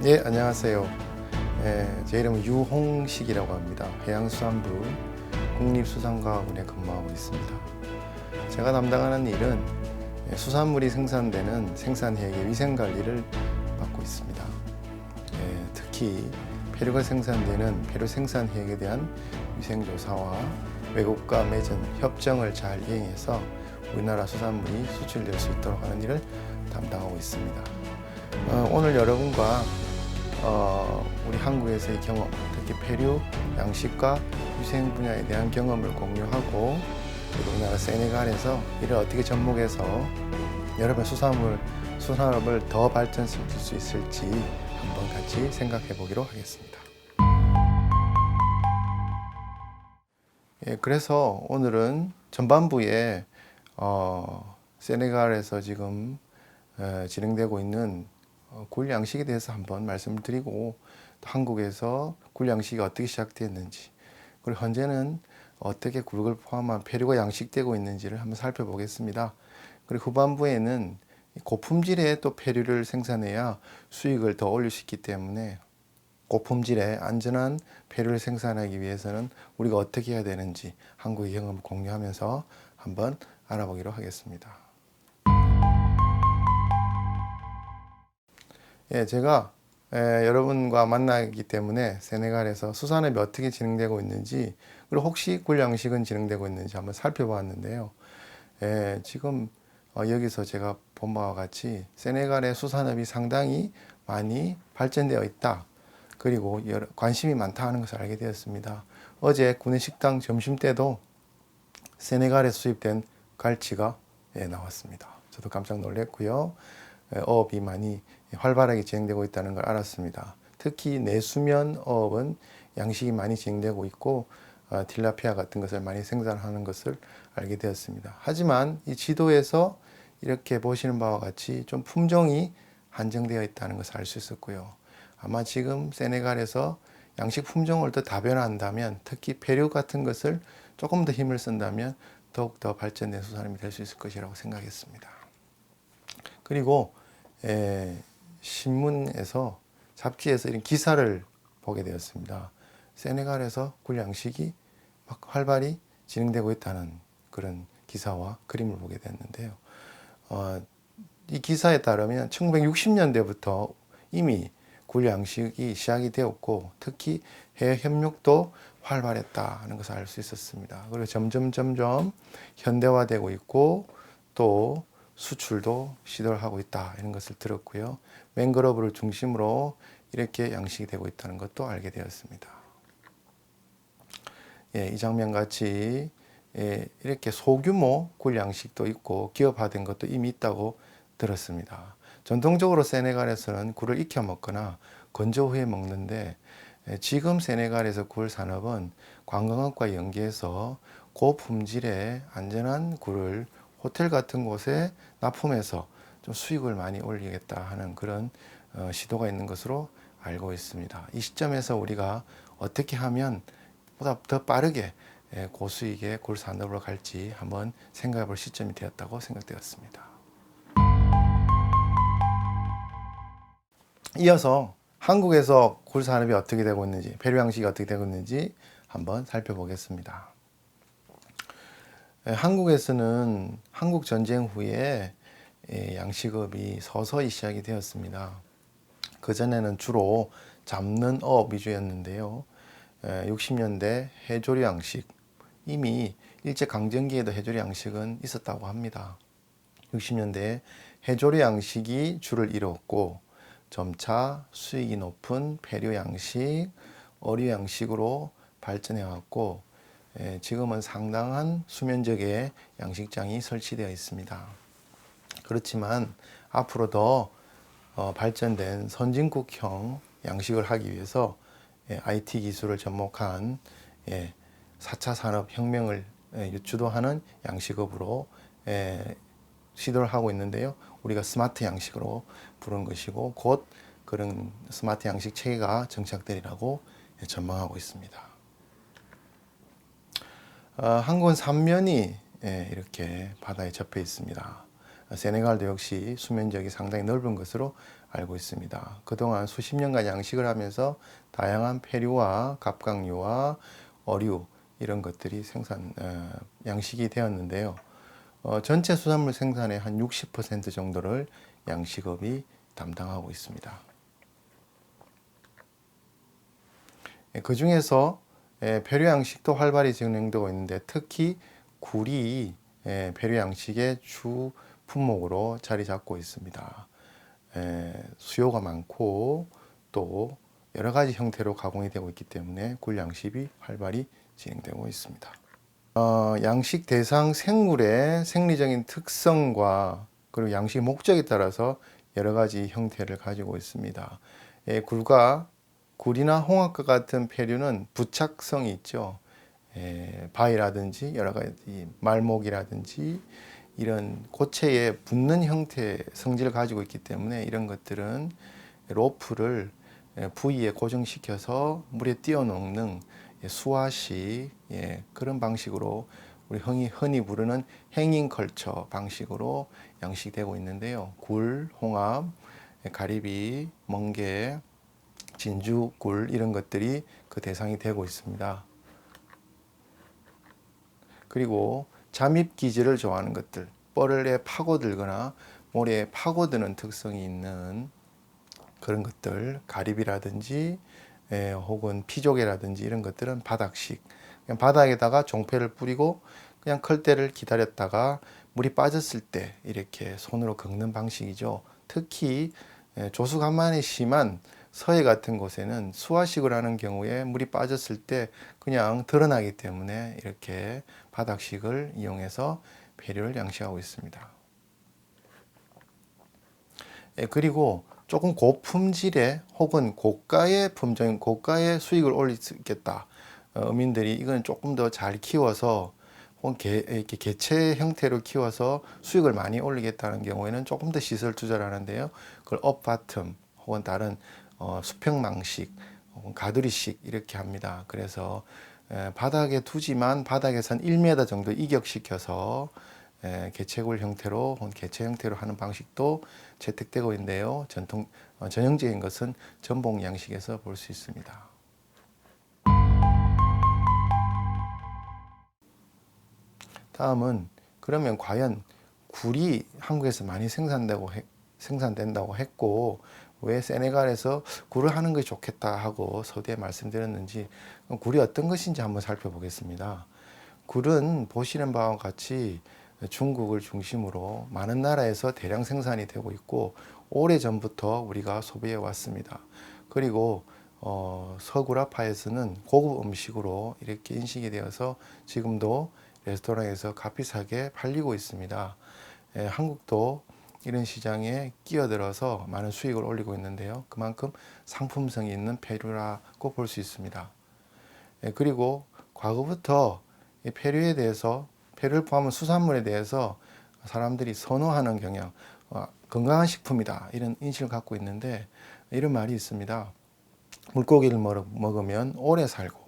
예, 안녕하세요. 제 이름은 유홍식이라고 합니다. 해양수산부 국립수산과학원에 근무하고 있습니다. 제가 담당하는 일은 수산물이 생산되는 생산해역의 위생관리를 맡고 있습니다. 특히 폐류가 생산되는 폐류 생산해역에 대한 위생조사와 외국과 맺은 협정을 잘 이행해서 우리나라 수산물이 수출될 수 있도록 하는 일을 담당하고 있습니다. 오늘 여러분과 우리 한국에서의 경험, 특히 폐류, 양식과 위생 분야에 대한 경험을 공유하고 그리고 우리나라 세네갈에서 이를 어떻게 접목해서 여러분 수산업을 더 발전시킬 수 있을지 한번 같이 생각해 보기로 하겠습니다. 그래서 오늘은 전반부에 세네갈에서 지금 진행되고 있는 굴 양식에 대해서 한번 말씀을 드리고 또 한국에서 굴 양식이 어떻게 시작되었는지 그리고 현재는 어떻게 굴을 포함한 폐류가 양식되고 있는지를 한번 살펴보겠습니다. 그리고 후반부에는 고품질의 또 폐류를 생산해야 수익을 더 올릴 수 있기 때문에 고품질의 안전한 폐류를 생산하기 위해서는 우리가 어떻게 해야 되는지 한국의 경험을 공유하면서 한번 알아보기로 하겠습니다. 제가 여러분과 만나기 때문에 세네갈에서 수산업이 어떻게 진행되고 있는지 그리고 혹시 굴 양식은 진행되고 있는지 한번 살펴보았는데요. 지금 여기서 제가 본 바와 같이 세네갈의 수산업이 상당히 많이 발전되어 있다. 그리고 관심이 많다 하는 것을 알게 되었습니다. 어제 구내식당 점심때도 세네갈에 수입된 갈치가 나왔습니다. 저도 깜짝 놀랐고요. 어업이 많이 활발하게 진행되고 있다는 걸 알았습니다. 특히 내수면 어업은 양식이 많이 진행되고 있고 틸라피아 같은 것을 많이 생산하는 것을 알게 되었습니다. 하지만 이 지도에서 이렇게 보시는 바와 같이 좀 품종이 한정되어 있다는 것을 알 수 있었고요. 아마 지금 세네갈에서 양식 품종을 더 다변화한다면 특히 폐류 같은 것을 조금 더 힘을 쓴다면 더욱더 발전된 수산업이 될 수 있을 것이라고 생각했습니다. 그리고 신문에서 잡지에서 이런 기사를 보게 되었습니다. 세네갈에서 굴 양식이 막 활발히 진행되고 있다는 그런 기사와 그림을 보게 됐는데요. 이 기사에 따르면 1960년대부터 이미 굴 양식이 시작이 되었고 특히 해외 협력도 활발했다 하는 것을 알 수 있었습니다. 그리고 점점 현대화되고 있고 또 수출도 시도를 하고 있다 이런 것을 들었고요. 맹그로브를 중심으로 이렇게 양식이 되고 있다는 것도 알게 되었습니다. 이 장면 같이 이렇게 소규모 굴 양식도 있고 기업화된 것도 이미 있다고 들었습니다. 전통적으로 세네갈에서는 굴을 익혀 먹거나 건조 후에 먹는데 지금 세네갈에서 굴 산업은 관광업과 연계해서 고품질의 안전한 굴을 호텔 같은 곳에 납품해서 좀 수익을 많이 올리겠다 하는 그런 시도가 있는 것으로 알고 있습니다. 이 시점에서 우리가 어떻게 하면 보다 더 빠르게 고수익의 굴 산업으로 갈지 한번 생각해 볼 시점이 되었다고 생각되었습니다. 이어서 한국에서 굴 산업이 어떻게 되고 있는지, 폐류 양식이 어떻게 되고 있는지 한번 살펴보겠습니다. 한국에서는 한국 전쟁 후에 양식업이 서서히 시작이 되었습니다. 그전에는 주로 잡는 어업 위주였는데요. 60년대 해조류 양식, 이미 일제강점기에도 해조류 양식은 있었다고 합니다. 60년대에 해조류 양식이 주를 이뤘고 점차 수익이 높은 폐류 양식, 어류 양식으로 발전해 왔고 지금은 상당한 수면적의 양식장이 설치되어 있습니다. 그렇지만 앞으로 더 발전된 선진국형 양식을 하기 위해서 IT 기술을 접목한 4차 산업혁명을 주도하는 양식업으로 시도를 하고 있는데요. 우리가 스마트 양식으로 부른 것이고 곧 그런 스마트 양식 체계가 정착되리라고 전망하고 있습니다. 한국은 삼면이 이렇게 바다에 접해 있습니다. 세네갈도 역시 수면적이 상당히 넓은 것으로 알고 있습니다. 그동안 수십 년간 양식을 하면서 다양한 페류와 갑각류와 어류 이런 것들이 양식이 되었는데요. 전체 수산물 생산의 한 60% 정도를 양식업이 담당하고 있습니다. 그 중에서 페류 양식도 활발히 진행되고 있는데 특히 굴이 페류 양식의 주 품목으로 자리 잡고 있습니다. 수요가 많고 또 여러 가지 형태로 가공이 되고 있기 때문에 굴 양식이 활발히 진행되고 있습니다. 양식 대상 생물의 생리적인 특성과 그리고 양식 목적에 따라서 여러 가지 형태를 가지고 있습니다. 굴이나 홍합과 같은 페류는 부착성이 있죠. 바위라든지 여러 가지 말목이라든지 이런 고체에 붙는 형태의 성질을 가지고 있기 때문에 이런 것들은 로프를 부위에 고정시켜서 물에 띄워놓는 수화식 그런 방식으로 우리 흔히 부르는 행잉 컬처 방식으로 양식되고 있는데요. 굴, 홍합, 가리비, 멍게, 진주, 굴 이런 것들이 그 대상이 되고 있습니다. 그리고 잠입 기질을 좋아하는 것들, 뻘에 파고들거나 모래에 파고드는 특성이 있는 그런 것들, 가리비라든지 혹은 피조개라든지 이런 것들은 바닥식, 그냥 바닥에다가 종패를 뿌리고 그냥 클 때를 기다렸다가 물이 빠졌을 때 이렇게 손으로 긁는 방식이죠. 특히 조수간만이 심한 서해 같은 곳에는 수화식을 하는 경우에 물이 빠졌을 때 그냥 드러나기 때문에 이렇게 바닥식을 이용해서 배류를 양식하고 있습니다. 그리고 조금 고품질의 혹은 고가의 품종, 고가의 수익을 올릴 수 있겠다. 어민들이 이건 조금 더 잘 키워서 혹은 이렇게 개체 형태로 키워서 수익을 많이 올리겠다는 경우에는 조금 더 시설 투자를 하는데요. 그걸 업바텀 혹은 다른 수평망식 혹은 가두리식 이렇게 합니다. 그래서 바닥에 두지만 바닥에선 1m 정도 이격시켜서 개체굴 형태로 혹은 개체 형태로 하는 방식도 채택되고 있는데요. 전형적인 것은 전복 양식에서 볼 수 있습니다. 다음은 그러면 과연 굴이 한국에서 많이 생산된다고 했고 왜 세네갈에서 굴을 하는 것이 좋겠다 하고 서두에 말씀드렸는지 굴이 어떤 것인지 한번 살펴보겠습니다. 굴은 보시는 바와 같이 중국을 중심으로 많은 나라에서 대량 생산이 되고 있고 오래전부터 우리가 소비해 왔습니다. 그리고 서구라파에서는 고급 음식으로 이렇게 인식이 되어서 지금도 레스토랑에서 값비싸게 팔리고 있습니다. 한국도 이런 시장에 끼어들어서 많은 수익을 올리고 있는데요. 그만큼 상품성이 있는 페류라고 볼 수 있습니다. 그리고 과거부터 이 페류를 포함한 수산물에 대해서 사람들이 선호하는 경향, 건강한 식품이다 이런 인식을 갖고 있는데 이런 말이 있습니다. 물고기를 먹으면 오래 살고,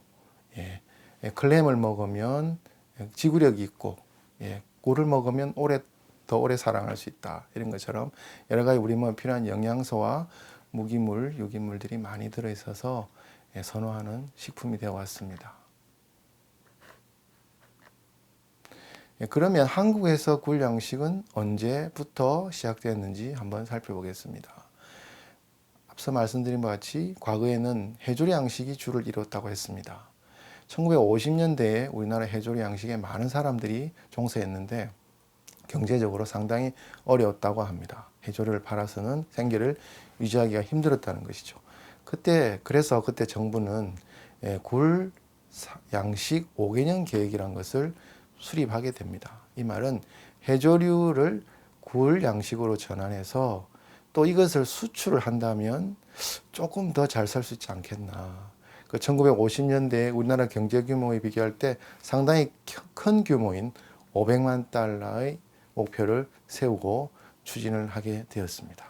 클램을 먹으면 지구력이 있고, 굴을 먹으면 더 오래 살아갈 수 있다. 이런 것처럼 여러 가지 우리 몸에 필요한 영양소와 무기물, 유기물들이 많이 들어있어서 선호하는 식품이 되어 왔습니다. 그러면 한국에서 굴 양식은 언제부터 시작되었는지 한번 살펴보겠습니다. 앞서 말씀드린 바와 같이 과거에는 해조류 양식이 주를 이뤘다고 했습니다. 1950년대에 우리나라 해조류 양식에 많은 사람들이 종사했는데 경제적으로 상당히 어려웠다고 합니다. 해조류를 팔아서는 생계를 유지하기가 힘들었다는 것이죠. 그래서 그때 정부는 굴 양식 5개년 계획이라는 것을 수립하게 됩니다. 이 말은 해조류를 굴 양식으로 전환해서 또 이것을 수출을 한다면 조금 더 잘 살 수 있지 않겠나. 1950년대 우리나라 경제 규모에 비교할 때 상당히 큰 규모인 500만 달러의 목표를 세우고 추진을 하게 되었습니다.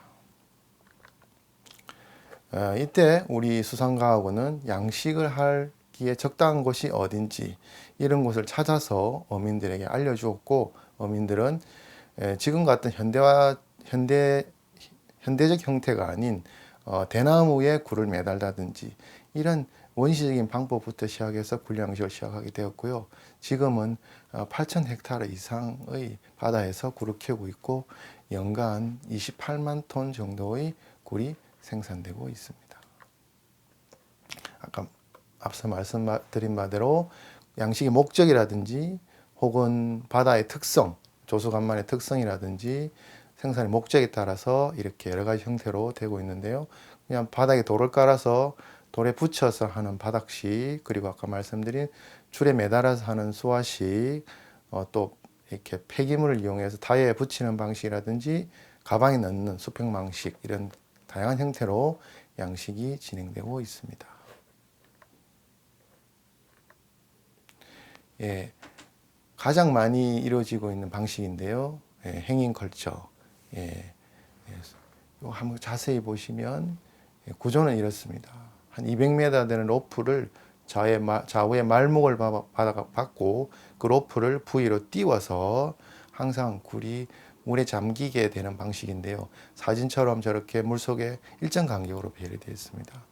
이때 우리 수산과학원은 양식을 하기에 적당한 곳이 어딘지 이런 곳을 찾아서 어민들에게 알려주었고 어민들은 지금 같은 현대적 형태가 아닌 대나무에 굴을 매달다든지 이런 원시적인 방법부터 시작해서 굴 양식을 시작하게 되었고요. 지금은 8,000헥타르 이상의 바다에서 굴을 키우고 있고 연간 28만 톤 정도의 굴이 생산되고 있습니다. 아까 앞서 말씀드린 바대로 양식의 목적이라든지 혹은 바다의 특성, 조수간만의 특성이라든지 생산의 목적에 따라서 이렇게 여러 가지 형태로 되고 있는데요. 그냥 바닥에 돌을 깔아서 돌에 붙여서 하는 바닥식, 그리고 아까 말씀드린 줄에 매달아서 하는 수화식, 또 이렇게 폐기물을 이용해서 타이어에 붙이는 방식이라든지 가방에 넣는 수평방식, 이런 다양한 형태로 양식이 진행되고 있습니다. 예, 가장 많이 이루어지고 있는 방식인데요. 행인 컬처. 한번 자세히 보시면 구조는 이렇습니다. 한 200m 되는 로프를 좌우에 말목을 받고 그 로프를 부위로 띄워서 항상 굴이 물에 잠기게 되는 방식인데요. 사진처럼 저렇게 물속에 일정 간격으로 배열되어 있습니다.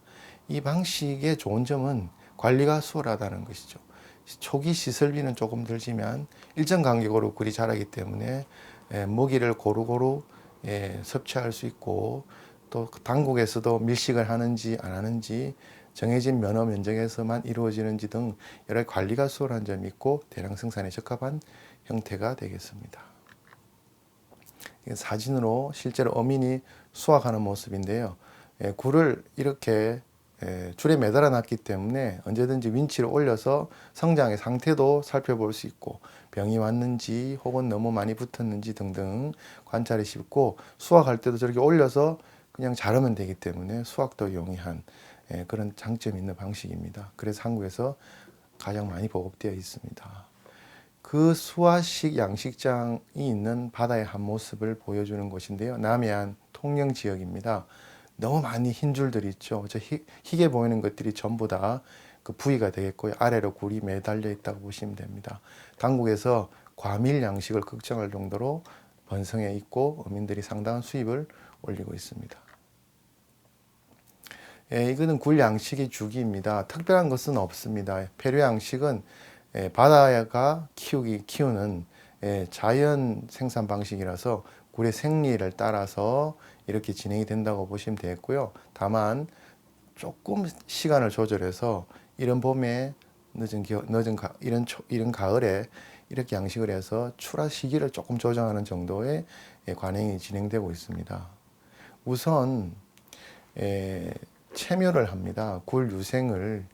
이 방식의 좋은 점은 관리가 수월하다는 것이죠. 초기 시설비는 조금 들지만 일정 간격으로 굴이 자라기 때문에 먹이를 고루고루 섭취할 수 있고, 또 당국에서도 밀식을 하는지 안 하는지 정해진 면허 면적에서만 이루어지는지 등 여러 관리가 수월한 점이 있고 대량 생산에 적합한 형태가 되겠습니다. 사진으로 실제로 어민이 수확하는 모습인데요. 굴을 이렇게 줄에 매달아 놨기 때문에 언제든지 윈치를 올려서 성장의 상태도 살펴볼 수 있고 병이 왔는지 혹은 너무 많이 붙었는지 등등 관찰이 쉽고, 수확할 때도 저렇게 올려서 그냥 자르면 되기 때문에 수확도 용이한 그런 장점이 있는 방식입니다. 그래서 한국에서 가장 많이 보급되어 있습니다. 그 수화식 양식장이 있는 바다의 한 모습을 보여주는 곳인데요. 남해안 통영 지역입니다. 너무 많이 흰 줄들이 있죠. 저 희게 보이는 것들이 전부 다 그 부위가 되겠고요. 아래로 굴이 매달려 있다고 보시면 됩니다. 당국에서 과밀 양식을 걱정할 정도로 번성해 있고 어민들이 상당한 수입을 올리고 있습니다. 이거는 굴 양식의 주기입니다. 특별한 것은 없습니다. 폐류 양식은 바다가 키우는 자연 생산 방식이라서 굴의 생리를 따라서 이렇게 진행이 된다고 보시면 되겠고요. 다만 조금 시간을 조절해서 이런 봄에 이런 가을에 이렇게 양식을 해서 출하 시기를 조금 조정하는 정도의 관행이 진행되고 있습니다. 우선 체묘를 합니다. 굴 유생을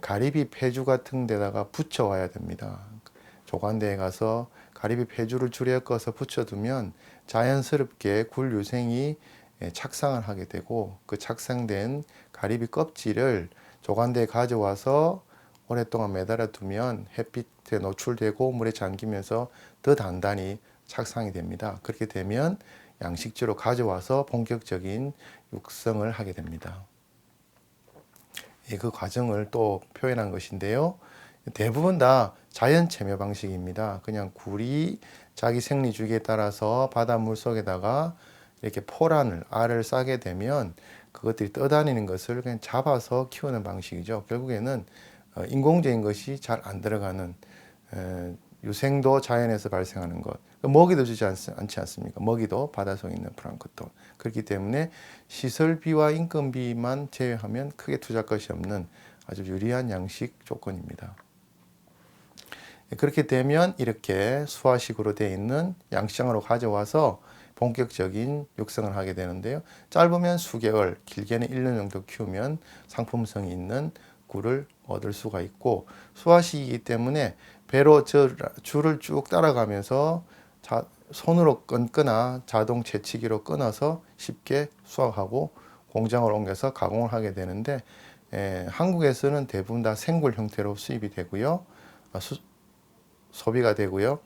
가리비 폐주 같은 데다가 붙여 와야 됩니다. 조간대에 가서 가리비 폐주를 줄에 엮어서 붙여두면 자연스럽게 굴 유생이 착상을 하게 되고, 그 착상된 가리비 껍질을 조간대에 가져와서 오랫동안 매달아 두면 햇빛에 노출되고 물에 잠기면서 더 단단히 착상이 됩니다. 그렇게 되면 양식지로 가져와서 본격적인 육성을 하게 됩니다. 그 과정을 또 표현한 것인데요. 대부분 다 자연 체묘 방식입니다. 그냥 굴이 자기 생리 주기에 따라서 바닷물 속에다가 이렇게 알을 싸게 되면 그것들이 떠다니는 것을 그냥 잡아서 키우는 방식이죠. 결국에는 인공적인 것이 잘 안 들어가는, 유생도 자연에서 발생하는 것, 먹이도 주지 않지 않습니까? 먹이도 바닷속에 있는 플랑크톤. 그렇기 때문에 시설비와 인건비만 제외하면 크게 투자할 것이 없는 아주 유리한 양식 조건입니다. 그렇게 되면 이렇게 수화식으로 되어 있는 양식장으로 가져와서 본격적인 육성을 하게 되는데요. 짧으면 수개월, 길게는 1년 정도 키우면 상품성이 있는 굴을 얻을 수가 있고, 수화식이기 때문에 배로 줄을 쭉 따라가면서 손으로 끊거나 자동 채치기로 끊어서 쉽게 수확하고 공장으로 옮겨서 가공을 하게 되는데, 한국에서는 대부분 다 생굴 형태로 수입이 되고요. 소비가 되고요.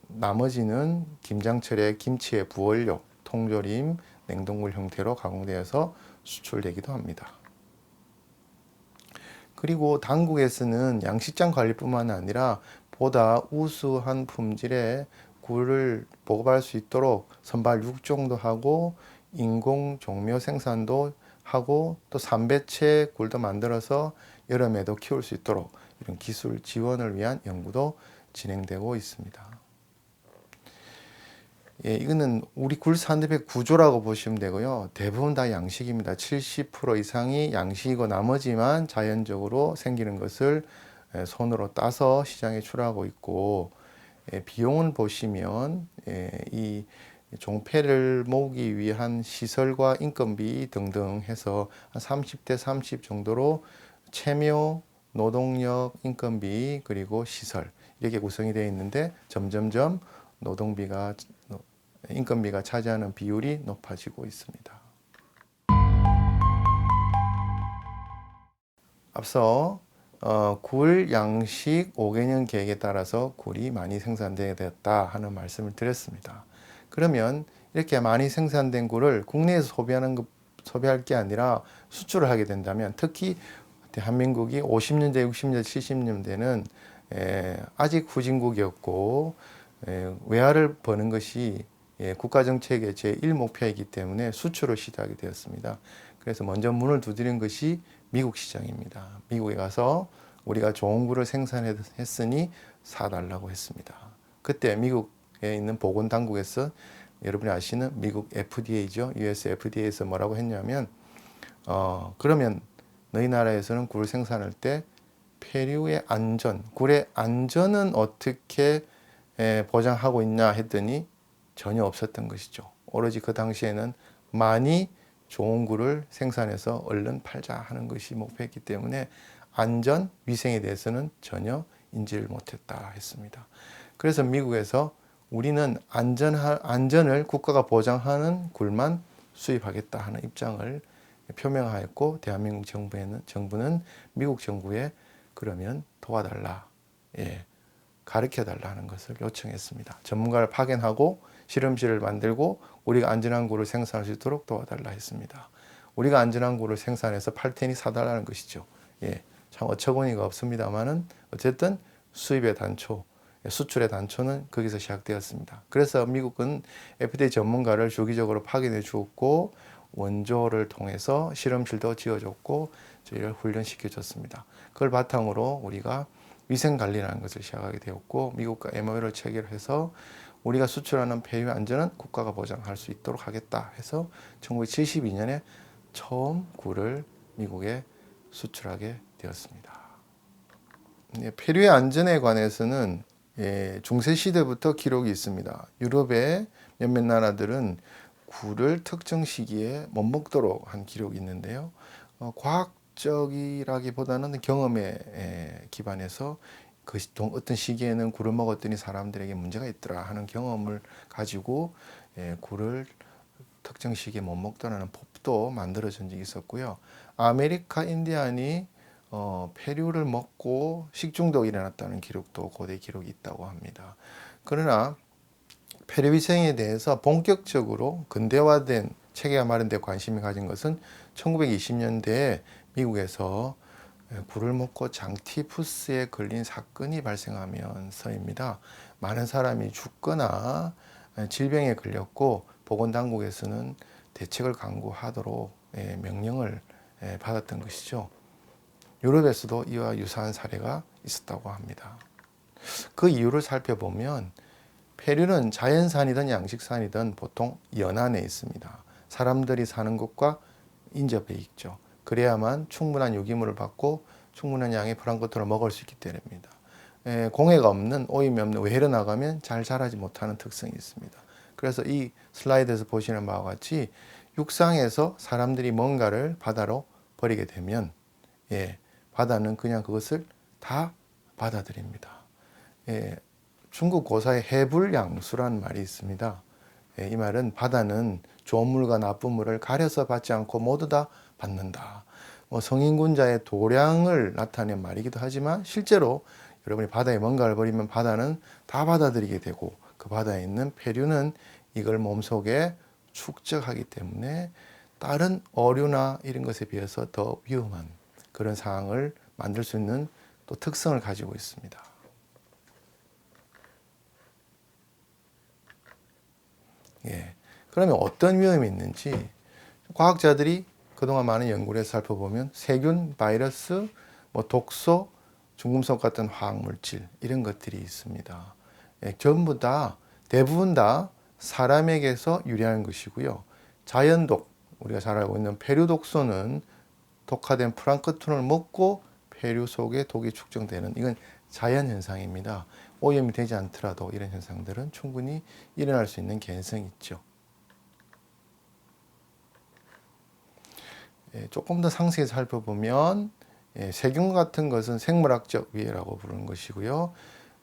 나머지는 김장철에 김치의 부원료, 통조림, 냉동물 형태로 가공되어서 수출되기도 합니다. 그리고 당국에서는 양식장 관리뿐만 아니라 보다 우수한 품질의 굴을 보급할 수 있도록 선발 육종도 하고 인공 종묘 생산도 하고 또 삼배채 굴도 만들어서 여름에도 키울 수 있도록 이런 기술 지원을 위한 연구도 진행되고 있습니다. 예, 이거는 우리 굴 산업의 구조라고 보시면 되고요. 대부분 다 양식입니다. 70% 이상이 양식이고 나머지만 자연적으로 생기는 것을 손으로 따서 시장에 출하하고 있고, 비용은 보시면 이 종패를 모으기 위한 시설과 인건비 등등 해서 한 30대 30 정도로 채묘, 노동력, 인건비 그리고 시설 이렇게 구성이 되어 있는데 점점점 노동비가 인건비가 차지하는 비율이 높아지고 있습니다. 앞서 굴 양식 5개년 계획에 따라서 굴이 많이 생산되게 되었다 하는 말씀을 드렸습니다. 그러면 이렇게 많이 생산된 굴을 국내에서 소비할 게 아니라 수출을 하게 된다면, 특히 대한민국이 50년대, 60년대, 70년대는 아직 후진국이었고 외화를 버는 것이 국가정책의 제1목표이기 때문에 수출을 시작하게 되었습니다. 그래서 먼저 문을 두드린 것이 미국 시장입니다. 미국에 가서 우리가 좋은 굴을 생산했으니 사달라고 했습니다. 그때 미국에 있는 보건당국에서 여러분이 아시는 미국 FDA죠. US FDA에서 뭐라고 했냐면 그러면 너희 나라에서는 굴 생산할 때 폐류의 안전, 굴의 안전은 어떻게 보장하고 있냐 했더니 전혀 없었던 것이죠. 오로지 그 당시에는 많이 좋은 굴을 생산해서 얼른 팔자 하는 것이 목표였기 때문에 안전, 위생에 대해서는 전혀 인지를 못했다 했습니다. 그래서 미국에서 우리는 안전을 국가가 보장하는 굴만 수입하겠다 하는 입장을 표명하였고, 대한민국 정부는 미국 정부에 그러면 도와달라, 가르쳐달라 하는 것을 요청했습니다. 전문가를 파견하고 실험실을 만들고 우리가 안전한 굴을 생산할 수 있도록 도와달라 했습니다. 우리가 안전한 굴을 생산해서 팔 테니 사달라는 것이죠. 참 어처구니가 없습니다만은 어쨌든 수입의 단초, 수출의 단초는 거기서 시작되었습니다. 그래서 미국은 FDA 전문가를 주기적으로 파견해 주었고 원조를 통해서 실험실도 지어줬고 저희를 훈련시켜 줬습니다. 그걸 바탕으로 우리가 위생관리라는 것을 시작하게 되었고, 미국과 MOU를 체결해서 우리가 수출하는 폐유 안전은 국가가 보장할 수 있도록 하겠다 해서 1972년에 처음 굴을 미국에 수출하게 되었습니다. 폐류의 안전에 관해서는 중세 시대부터 기록이 있습니다. 유럽의 몇몇 나라들은 굴을 특정 시기에 못 먹도록 한 기록이 있는데요. 과학적이라기보다는 경험에 기반해서 어떤 시기에는 굴을 먹었더니 사람들에게 문제가 있더라 하는 경험을 가지고 굴을 특정 시기에 못 먹더라는 법도 만들어진 적이 있었고요. 아메리카 인디안이 폐류를 먹고 식중독이 일어났다는 기록도 고대 기록이 있다고 합니다. 그러나 폐류위생에 대해서 본격적으로 근대화된 체계가 마련돼 관심이 가진 것은 1920년대에 미국에서 굴을 먹고 장티푸스에 걸린 사건이 발생하면서입니다. 많은 사람이 죽거나 질병에 걸렸고 보건당국에서는 대책을 강구하도록 명령을 받았던 것이죠. 유럽에서도 이와 유사한 사례가 있었다고 합니다. 그 이유를 살펴보면 폐류는 자연산이든 양식산이든 보통 연안에 있습니다. 사람들이 사는 곳과 인접해 있죠. 그래야만 충분한 유기물을 받고 충분한 양의 프랑크톤을 먹을 수 있기 때문입니다. 공해가 없는, 오임이 없는 외해로 나가면 잘 자라지 못하는 특성이 있습니다. 그래서 이 슬라이드에서 보시는 바와 같이 육상에서 사람들이 뭔가를 바다로 버리게 되면 바다는 그냥 그것을 다 받아들입니다. 중국 고사에 해불양수라는 말이 있습니다. 이 말은 바다는 좋은 물과 나쁜 물을 가려서 받지 않고 모두 다 받는다. 성인군자의 도량을 나타낸 말이기도 하지만 실제로 여러분이 바다에 뭔가를 버리면 바다는 다 받아들이게 되고 그 바다에 있는 폐류는 이걸 몸속에 축적하기 때문에 다른 어류나 이런 것에 비해서 더 위험한 그런 상황을 만들 수 있는 또 특성을 가지고 있습니다. 예. 그러면 어떤 위험이 있는지 과학자들이 그동안 많은 연구를 해서 살펴보면 세균, 바이러스, 뭐 독소, 중금속 같은 화학물질 이런 것들이 있습니다. 예, 전부 다 대부분 다 사람에게서 유래하는 것이고요. 자연독, 우리가 잘 알고 있는 페류독소는 독화된 플랑크톤을 먹고 폐류 속에 독이 축적되는 이건 자연 현상입니다. 오염이 되지 않더라도 이런 현상들은 충분히 일어날 수 있는 개연성이 있죠. 예, 조금 더 상세히 살펴보면 세균 같은 것은 생물학적 위해라고 부르는 것이고요.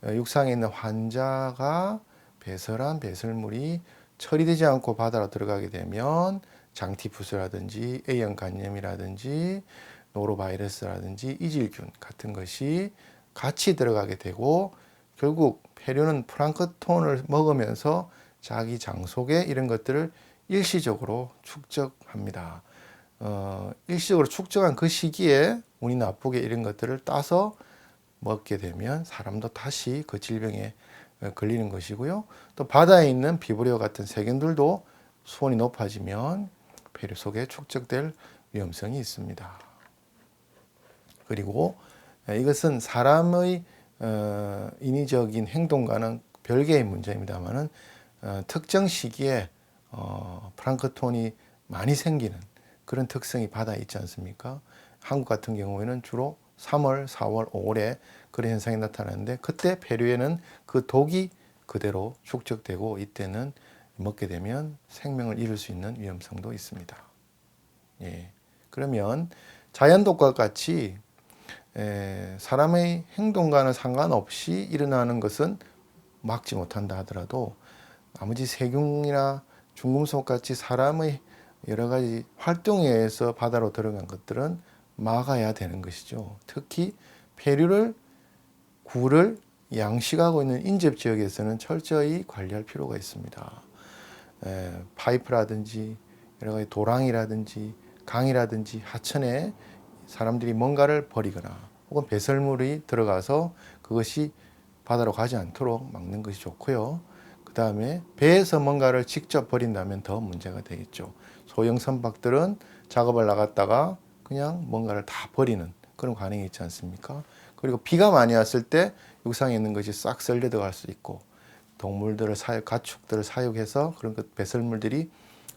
육상에 있는 환자가 배설한 배설물이 처리되지 않고 바다로 들어가게 되면 장티푸스라든지 A형 간염이라든지 노로바이러스라든지 이질균 같은 것이 같이 들어가게 되고 결국 폐류는 플랑크톤을 먹으면서 자기 장 속에 이런 것들을 일시적으로 축적합니다. 일시적으로 축적한 그 시기에 운이 나쁘게 이런 것들을 따서 먹게 되면 사람도 다시 그 질병에 걸리는 것이고요. 또 바다에 있는 비브리오 같은 세균들도 수온이 높아지면 폐류 속에 축적될 위험성이 있습니다. 그리고 이것은 사람의 인위적인 행동과는 별개의 문제입니다만은 특정 시기에 플랑크톤이 많이 생기는 그런 특성이 바다에 있지 않습니까? 한국 같은 경우에는 주로 3월, 4월, 5월에 그런 현상이 나타나는데 그때 폐류에는 그 독이 그대로 축적되고 이때는 먹게 되면 생명을 잃을 수 있는 위험성도 있습니다. 예. 그러면 자연독과 같이 사람의 행동과는 상관없이 일어나는 것은 막지 못한다 하더라도 나머지 세균이나 중금속 같이 사람의 여러 가지 활동에 의해서 바다로 들어간 것들은 막아야 되는 것이죠. 특히 폐류를 구를 양식하고 있는 인접 지역에서는 철저히 관리할 필요가 있습니다. 파이프라든지 여러 가지 도랑이라든지 강이라든지 하천에 사람들이 뭔가를 버리거나 혹은 배설물이 들어가서 그것이 바다로 가지 않도록 막는 것이 좋고요. 그 다음에 배에서 뭔가를 직접 버린다면 더 문제가 되겠죠. 소형 선박들은 작업을 나갔다가 그냥 뭔가를 다 버리는 그런 관행이 있지 않습니까? 그리고 비가 많이 왔을 때 육상에 있는 것이 싹 썰려 들어갈 수 있고 동물들을 가축들을 사육해서 그런 것 배설물들이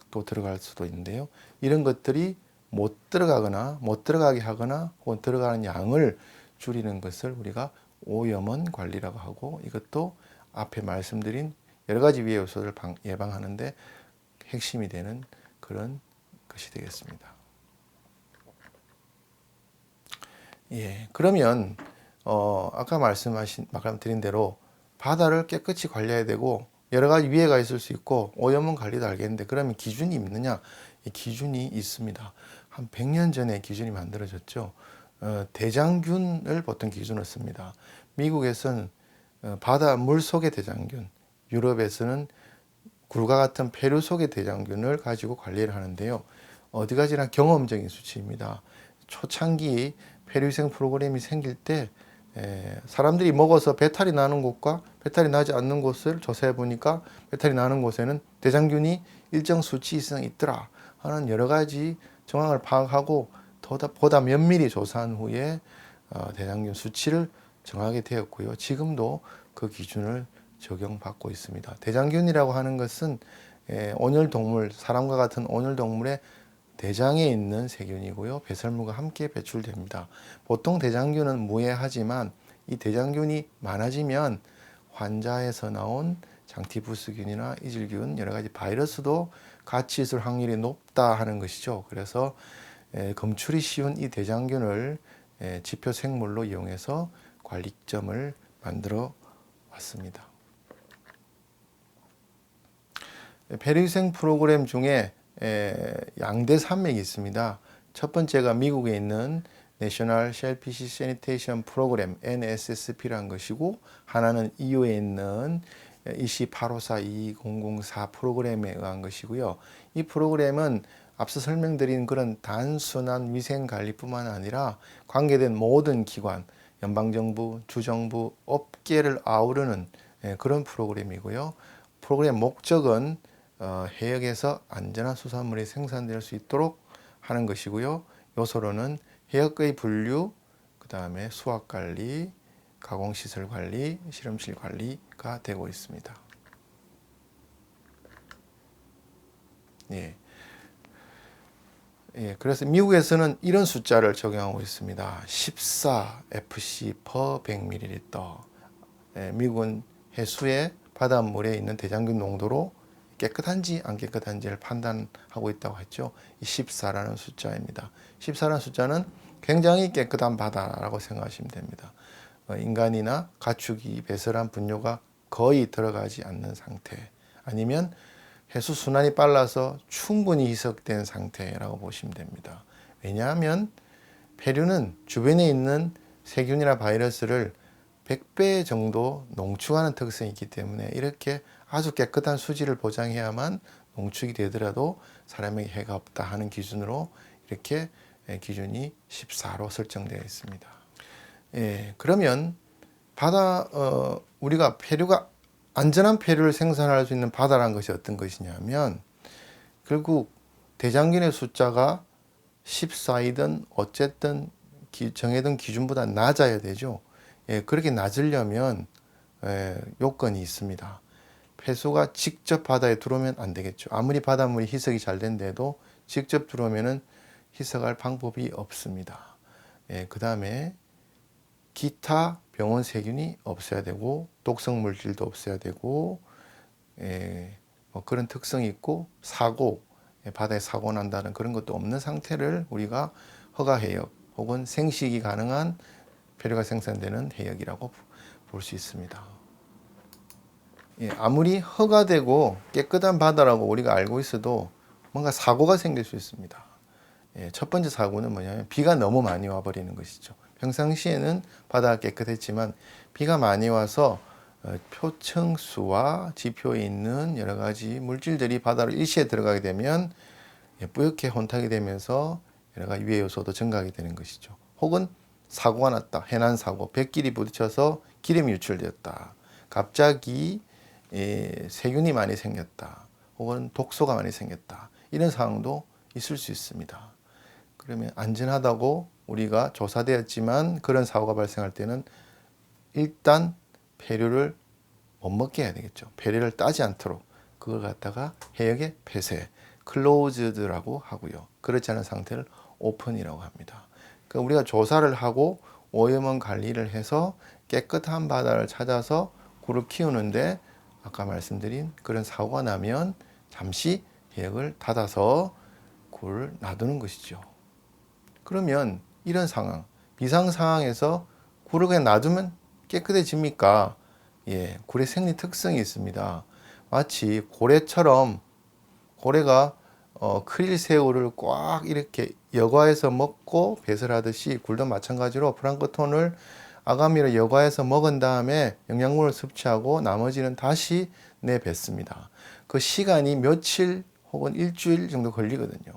또 들어갈 수도 있는데요. 이런 것들이 못 들어가거나 못 들어가게 하거나 혹은 들어가는 양을 줄이는 것을 우리가 오염원 관리라고 하고 이것도 앞에 말씀드린 여러 가지 위해 요소를 예방하는데 핵심이 되는 그런 것이 되겠습니다. 예, 그러면 아까 말씀드린 대로 바다를 깨끗이 관리해야 되고 여러 가지 위해가 있을 수 있고 오염원 관리도 알겠는데 그러면 기준이 있느냐? 이 기준이 있습니다. 한 100년 전에 기준이 만들어졌죠. 대장균을 보통 기준으로 씁니다. 미국에서는 바다 물 속의 대장균, 유럽에서는 굴과 같은 폐류 속의 대장균을 가지고 관리를 하는데요. 어디 가지나 경험적인 수치입니다. 초창기 폐류위생 프로그램이 생길 때 사람들이 먹어서 배탈이 나는 곳과 배탈이 나지 않는 곳을 조사해 보니까 배탈이 나는 곳에는 대장균이 일정 수치 이상 있더라 하는 여러 가지 정황을 파악하고 보다 면밀히 조사한 후에 대장균 수치를 정하게 되었고요. 지금도 그 기준을 적용받고 있습니다. 대장균이라고 하는 것은 온혈동물, 사람과 같은 온혈동물의 대장에 있는 세균이고요. 배설물과 함께 배출됩니다. 보통 대장균은 무해하지만 이 대장균이 많아지면 환자에서 나온 장티푸스균이나 이질균, 여러 가지 바이러스도 같이 있을 확률이 높다 하는 것이죠. 그래서 검출이 쉬운 이 대장균을 지표 생물로 이용해서 관리점을 만들어 왔습니다. 폐류위생 프로그램 중에 양대 산맥이 있습니다. 첫 번째가 미국에 있는 National Shellfish Sanitation Program (NSSP라는 것이고 하나는 EU에 있는 EC8542-2004 프로그램에 의한 것이고요. 이 프로그램은 앞서 설명드린 그런 단순한 위생관리뿐만 아니라 관계된 모든 기관, 연방정부, 주정부, 업계를 아우르는 그런 프로그램이고요. 프로그램 목적은 해역에서 안전한 수산물이 생산될 수 있도록 하는 것이고요. 요소로는 해역의 분류, 그 다음에 수확 관리, 가공시설 관리, 실험실 관리가 되고 있습니다. 예. 예, 그래서 미국에서는 이런 숫자를 적용하고 있습니다. 14 FC per 100ml. 예, 미국은 해수의 바닷물에 있는 대장균 농도로 깨끗한지 안 깨끗한지를 판단하고 있다고 했죠. 이 14라는 숫자입니다. 14라는 숫자는 굉장히 깨끗한 바다라고 생각하시면 됩니다. 인간이나 가축이 배설한 분뇨가 거의 들어가지 않는 상태, 아니면 해수 순환이 빨라서 충분히 희석된 상태라고 보시면 됩니다. 왜냐하면 폐류는 주변에 있는 세균이나 바이러스를 100배 정도 농축하는 특성이 있기 때문에 이렇게 아주 깨끗한 수질을 보장해야만 농축이 되더라도 사람에게 해가 없다 하는 기준으로 이렇게 기준이 14로 설정되어 있습니다. 예, 그러면 우리가 폐류가 안전한 폐류를 생산할 수 있는 바다라는 것이 어떤 것이냐면, 결국 대장균의 숫자가 14이든 어쨌든 정해둔 기준보다 낮아야 되죠. 예, 그렇게 낮으려면 요건이 있습니다. 폐수가 직접 바다에 들어오면 안 되겠죠. 아무리 바닷물이 희석이 잘 된데도 직접 들어오면은 희석할 방법이 없습니다. 예, 그 다음에 기타 병원 세균이 없어야 되고, 독성 물질도 없어야 되고, 뭐 그런 특성이 있고, 바다에 사고 난다는 그런 것도 없는 상태를 우리가 허가 해역 혹은 생식이 가능한 폐류가 생산되는 해역이라고 볼 수 있습니다. 예, 아무리 허가되고 깨끗한 바다라고 우리가 알고 있어도 뭔가 사고가 생길 수 있습니다. 예, 첫 번째 사고는 뭐냐면 비가 너무 많이 와버리는 것이죠. 평상시에는 바다가 깨끗했지만 비가 많이 와서 표층수와 지표에 있는 여러 가지 물질들이 바다로 일시에 들어가게 되면 뿌옇게 혼탁이 되면서 여러 가지 유해 요소도 증가하게 되는 것이죠. 혹은 사고가 났다. 해난 사고. 뱃길이 부딪혀서 기름이 유출되었다. 갑자기 세균이 많이 생겼다. 혹은 독소가 많이 생겼다. 이런 상황도 있을 수 있습니다. 그러면 안전하다고 우리가 조사되었지만 그런 사고가 발생할 때는 일단 폐류를 못 먹게 해야 되겠죠. 폐류를 따지 않도록 그걸 갖다가 해역에 폐쇄, 클로즈드라고 하고요. 그렇지 않은 상태를 오픈이라고 합니다. 그러니까 우리가 조사를 하고 오염원 관리를 해서 깨끗한 바다를 찾아서 굴을 키우는데, 아까 말씀드린 그런 사고가 나면 잠시 해역을 닫아서 굴을 놔두는 것이죠. 그러면 이런 상황, 비상 상황에서 굴을 그냥 놔두면 깨끗해집니까? 예, 굴의 생리 특성이 있습니다. 마치 고래처럼, 고래가 크릴새우를 꽉 이렇게 여과해서 먹고 배설하듯이 굴도 마찬가지로 플랑크톤을 아가미로 여과해서 먹은 다음에 영양분을 섭취하고 나머지는 다시 내뱉습니다. 그 시간이 며칠 혹은 일주일 정도 걸리거든요.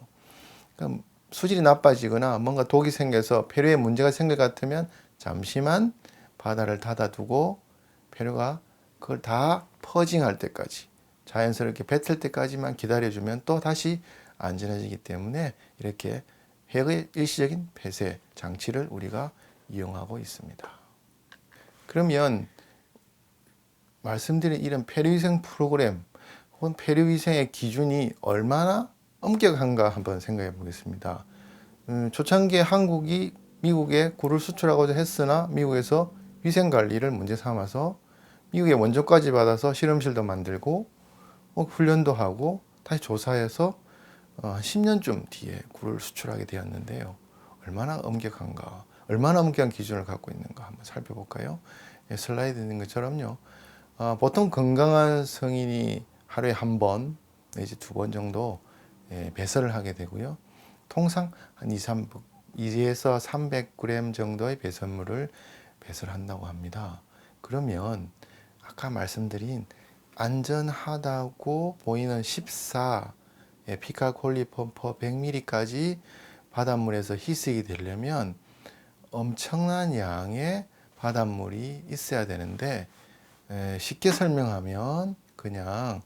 그러니까 수질이 나빠지거나 뭔가 독이 생겨서 폐류에 문제가 생길 것 같으면 잠시만 바다를 닫아두고 폐류가 그걸 다 퍼징할 때까지, 자연스럽게 뱉을 때까지만 기다려주면 또 다시 안전해지기 때문에 이렇게 해역의 일시적인 폐쇄 장치를 우리가 이용하고 있습니다. 그러면 말씀드린 이런 폐류위생 프로그램 혹은 폐류위생의 기준이 얼마나 엄격한가 한번 생각해 보겠습니다. 초창기에 한국이 미국에 굴을 수출하고자 했으나 미국에서 위생관리를 문제 삼아서 미국의 원조까지 받아서 실험실도 만들고 훈련도 하고 다시 조사해서 10년쯤 뒤에 굴을 수출하게 되었는데요. 얼마나 엄격한가, 얼마나 엄격한 기준을 갖고 있는가 한번 살펴볼까요? 예, 슬라이드 있는 것처럼요. 보통 건강한 성인이 하루에 한 번 내지 두 번 정도 배설을 하게 되고요. 통상 한 2에서 300g 정도의 배설물을 배설한다고 합니다. 그러면 아까 말씀드린 안전하다고 보이는 14 피칼콜리펌 퍼 100ml까지 바닷물에서 희석이 되려면 엄청난 양의 바닷물이 있어야 되는데, 쉽게 설명하면 그냥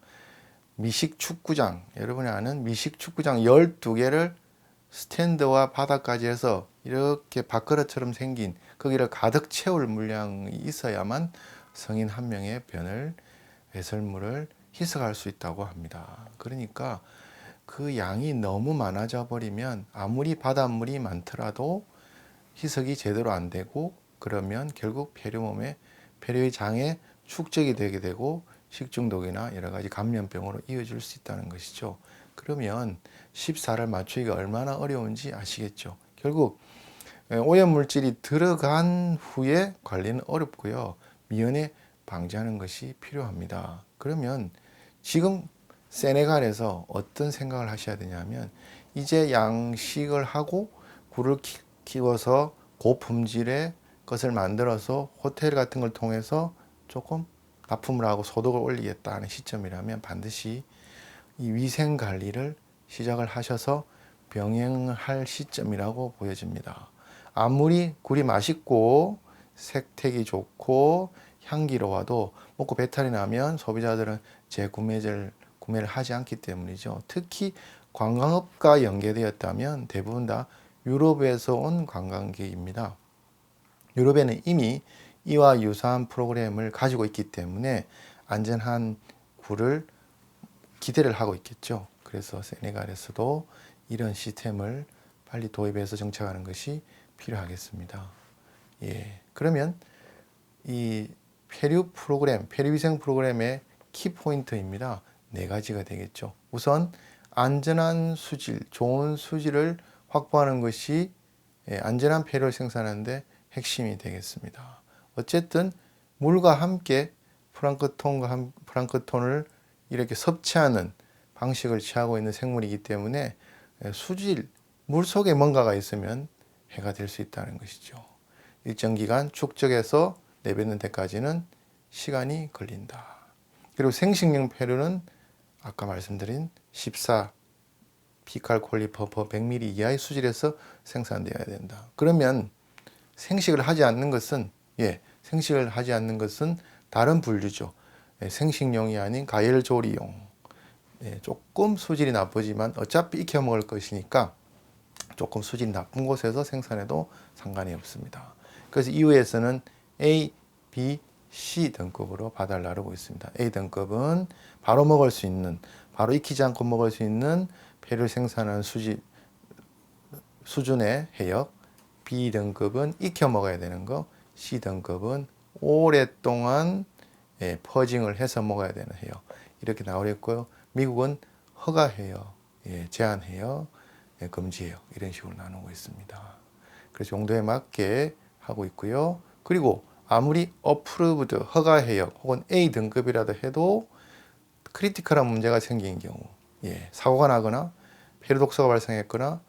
미식 축구장, 여러분이 아는 미식 축구장 12개를 스탠드와 바닥까지 해서 이렇게 밥그릇처럼 생긴 거기를 가득 채울 물량이 있어야만 성인 한 명의 변을, 배설물을 희석할 수 있다고 합니다. 그러니까 그 양이 너무 많아져 버리면 아무리 바닷물이 많더라도 희석이 제대로 안 되고, 그러면 결국 폐렴의 장에 축적이 되게 되고 식중독이나 여러 가지 감염병으로 이어질 수 있다는 것이죠. 그러면 14를 맞추기가 얼마나 어려운지 아시겠죠. 결국 오염물질이 들어간 후에 관리는 어렵고요. 미연에 방지하는 것이 필요합니다. 그러면 지금 세네갈에서 어떤 생각을 하셔야 되냐면, 이제 양식을 하고 굴을 키워서 고품질의 것을 만들어서 호텔 같은 걸 통해서 조금 납품을 하고 소득을 올리겠다는 시점이라면 반드시 이 위생 관리를 시작을 하셔서 병행할 시점이라고 보여집니다. 아무리 굴이 맛있고 색택이 좋고 향기로워도 먹고 배탈이 나면 소비자들은 재구매를 하지 않기 때문이죠. 특히 관광업과 연계되었다면 대부분 다 유럽에서 온 관광객입니다. 유럽에는 이미 이와 유사한 프로그램을 가지고 있기 때문에 안전한 굴을 기대를 하고 있겠죠. 그래서 세네갈에서도 이런 시스템을 빨리 도입해서 정착하는 것이 필요하겠습니다. 예, 그러면 이 폐류 위생 프로그램의 키포인트입니다. 4가지가 되겠죠. 우선 안전한 수질, 좋은 수질을 확보하는 것이 안전한 폐류를 생산하는데 핵심이 되겠습니다. 어쨌든 물과 함께 플랑크톤을 이렇게 섭취하는 방식을 취하고 있는 생물이기 때문에 수질, 물 속에 뭔가가 있으면 해가 될 수 있다는 것이죠. 일정 기간 축적해서 내뱉는 데까지는 시간이 걸린다. 그리고 생식용 폐류는 아까 말씀드린 14 피칼콜리퍼 100ml 이하의 수질에서 생산되어야 된다. 그러면 생식을 하지 않는 것은 다른 분류죠. 생식용이 아닌 가열조리용. 조금 수질이 나쁘지만 어차피 익혀 먹을 것이니까 조금 수질이 나쁜 곳에서 생산해도 상관이 없습니다. 그래서 EU에서는 A, B, C 등급으로 바다를 나누고 있습니다. A 등급은 바로 먹을 수 있는, 바로 익히지 않고 먹을 수 있는 폐를 생산하는 수준의 해역, B 등급은 익혀 먹어야 되는 거, C 등급은 오랫동안 퍼징을 해서 먹어야 되는 해역, 이렇게 나오겠고요. 미국은 허가해요, 제한해요, 금지해요, 이런 식으로 나누고 있습니다. 그래서 용도에 맞게 하고 있고요. 그리고 아무리 어프루브드 허가해역 혹은 A 등급이라도 해도 크리티컬한 문제가 생긴 경우, 사고가 나거나 폐류독소가 발생했거나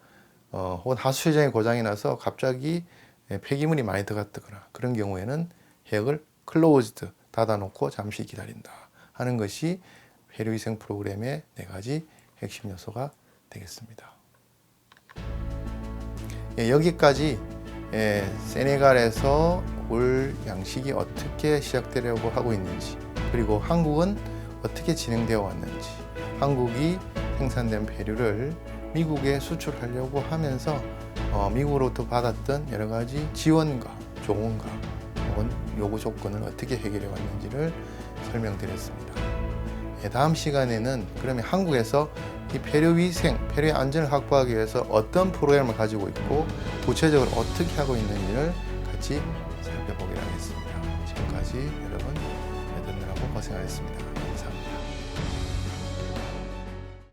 혹은 하수유장에 고장이 나서 갑자기 폐기물이 많이 들어갔거나 그런 경우에는 해역을 클로즈드 닫아놓고 잠시 기다린다 하는 것이 폐류위생 프로그램의 4가지 핵심 요소가 되겠습니다. 여기까지 세네갈에서 굴 양식이 어떻게 시작되려고 하고 있는지, 그리고 한국은 어떻게 진행되어 왔는지, 한국이 생산된 폐류를 미국에 수출하려고 하면서 미국으로부터 받았던 여러 가지 지원과 조언과 혹은 요구 조건을 어떻게 해결해 왔는지를 설명드렸습니다. 다음 시간에는 그러면 한국에서 이 폐류의 안전을 확보하기 위해서 어떤 프로그램을 가지고 있고 구체적으로 어떻게 하고 있는지를 같이 살펴보기로 하겠습니다. 지금까지 여러분 듣느라고 고생하셨습니다.